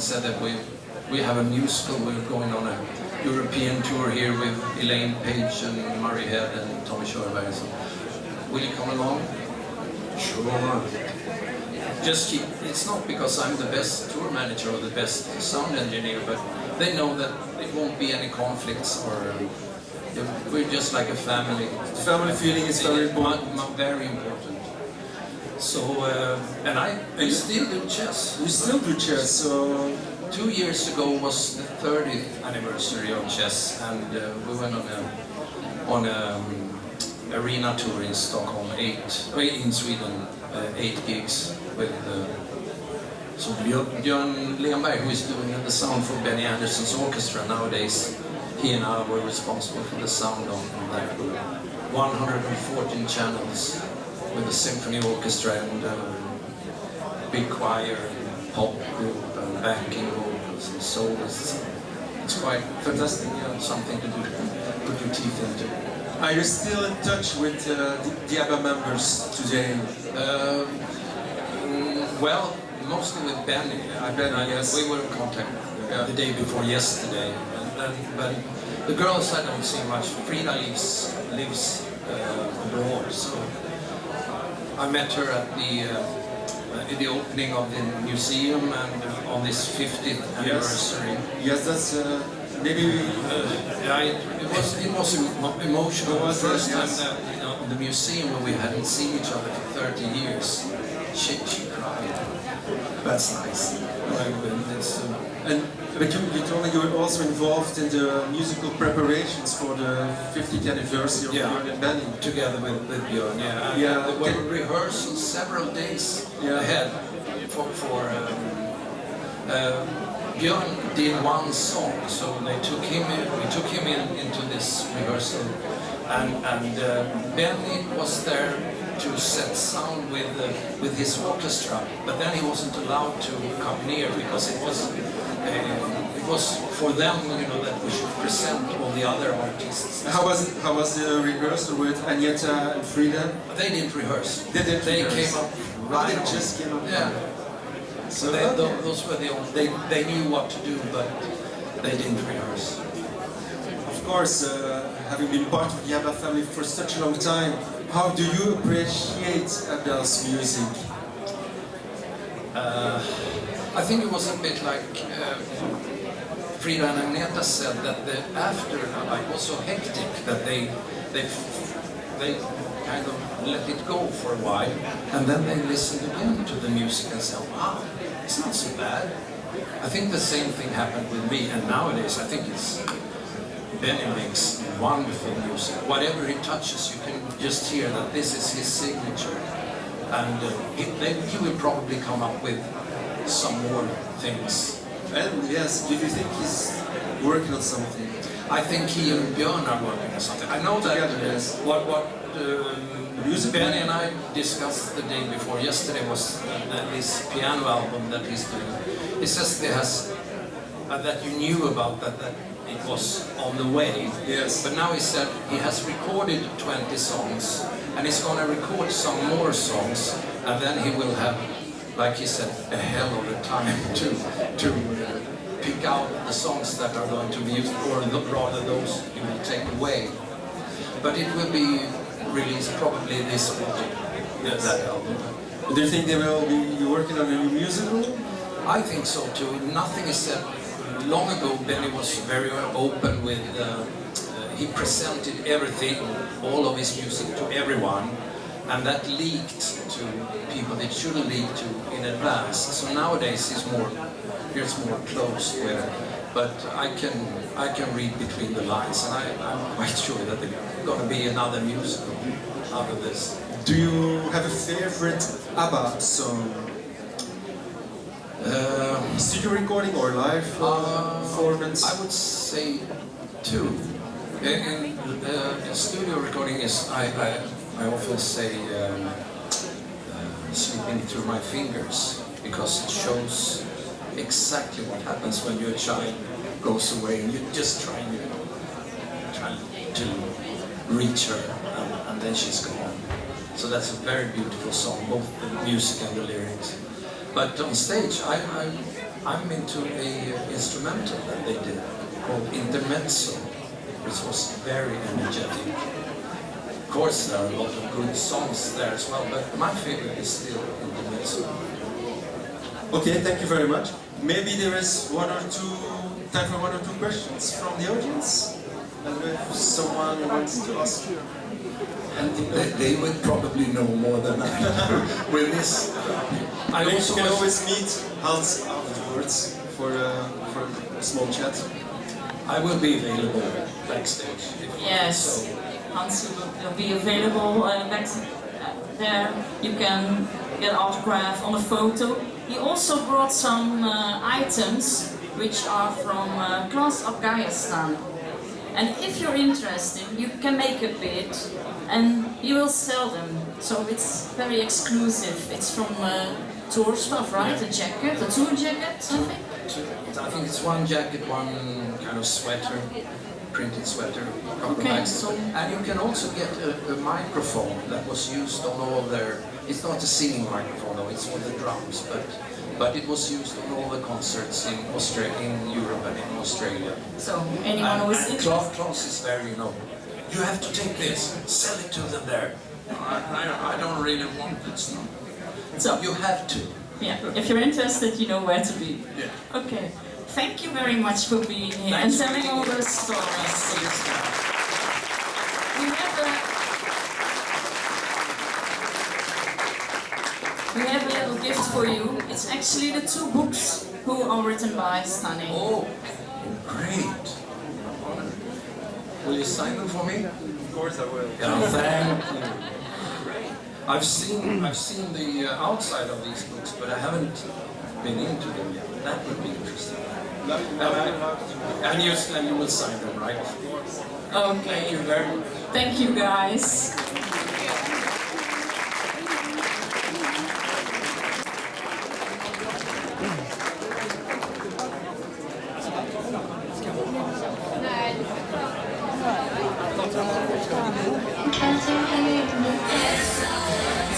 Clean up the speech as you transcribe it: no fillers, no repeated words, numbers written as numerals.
said that we have a musical. We're going on a European tour here with Elaine Page and Murray Head and Tommy Körberg. So, will you come along? Sure. Just keep. It's not because I'm the best tour manager or the best sound engineer, but they know that it won't be any conflicts or. We're just like a family. Family feeling is very important. Very important. So, and I still do chess. You still do chess, so... 2 years ago was the 30th anniversary of chess, and we went on a arena tour in Stockholm, in Sweden, 8 gigs with so Björn Lofvenberg, who is doing the sound for Benny Andersson's orchestra nowadays. He and I were responsible for the sound on that group. 114 channels with a symphony orchestra and big choir and pop group and backing vocals and soloists. It's quite fantastic, something to do, put your teeth into. Are you still in touch with the ABBA members today? Well, mostly with Benny. Yes. We were in contact the day before yesterday. But the girls I don't see much. Frida lives abroad, so I met her at the opening of the museum and on this 50th anniversary. Yes, that's maybe. It was emotional. The first time that in the museum when we hadn't seen each other for 30 years, she cried. That's nice. But you told me you were also involved in the musical preparations for the 50th anniversary of Björn and Benny. Together with Björn, There were rehearsals several days ahead Björn did one song, so we took him into this rehearsal, and Benny was there to set sound with his orchestra, but then he wasn't allowed to come near because it was for them, that we should present all the other artists. How was the rehearsal with Agneta and Frida? They didn't rehearse. They came up right on. Just came up. Yeah. So those were the only. They knew what to do, but they didn't rehearse. Of course, having been part of the ABBA family for such a long time, how do you appreciate ABBA's music? I think it was a bit like Frida and Agneta said that the after was so hectic that they kind of let it go for a while, and then they listened again to the music and said, wow, it's not so bad. I think the same thing happened with me, and nowadays I think Benny makes wonderful music. Whatever he touches, you can just hear that this is his signature, and he will probably come up with some more things. And yes, do you think he's working on something? I think he and Björn are working on something. I know that what Benny and I discussed the day before yesterday was this piano album that he's doing. He says there has that you knew about that it was on the way. Yes. But now he said he has recorded 20 songs and he's going to record some more songs, and then he will have, like he said, a hell of a time to pick out the songs that are going to be used, or rather those he will take away. But it will be released probably this autumn. Yes. That album. Do you think they will be working on a new musical? I think so too. Nothing is said. Long ago, Benny was very open with. He presented everything, all of his music to everyone, and that leaked to people it shouldn't leak to in advance. So nowadays he's more closed with it. But I can read between the lines, and I'm quite sure that there's going to be another musical out of this. Do you have a favorite ABBA song? Studio recording or live performance? I would say two. In the studio recording is I often say sleeping through my fingers, because it shows exactly what happens when your child goes away and you're just trying to reach her, and then she's gone. So that's a very beautiful song, both the music and the lyrics. But on stage, I'm into a instrumental that they did called Intermezzo, which was very energetic. Of course, there are a lot of good songs there as well, but my favorite is still Intermezzo. Okay, thank you very much. Maybe there is time for one or two questions from the audience. And if someone wants to ask you. And they would probably know more than I do with this. I You also can always meet Hans afterwards for a small chat. I will be available backstage. Yes, So. Hans will be available back there. You can get an autograph on a photo. He also brought some items which are from class Afghanistan. And if you're interested, you can make a bid and you will sell them. So it's very exclusive. It's from tour stuff, right? A jacket, a tour jacket, something? I think it's one jacket, one kind of sweater, printed sweater, a couple of bags. So And you can also get a microphone that was used on all their, it's not a singing microphone though, it's for the drums, but it was used on all the concerts in Europe and in Australia. So anyone who is interested? Klaus is very, you have to take this, sell it to them there. I don't really want this, no. So you have to. Yeah, if you're interested, you know where to be. Yeah. Okay, thank you very much for being here Thanks and telling all those stories. We have a little gift for you. It's actually the 2 books who are written by Stanley. Oh, great. Will you sign them for me? Of course I will. Yeah, thank you. I've seen the outside of these books, but I haven't been into them yet. That would be interesting. And you will sign them, right? Okay. Thank you very much. Thank you guys.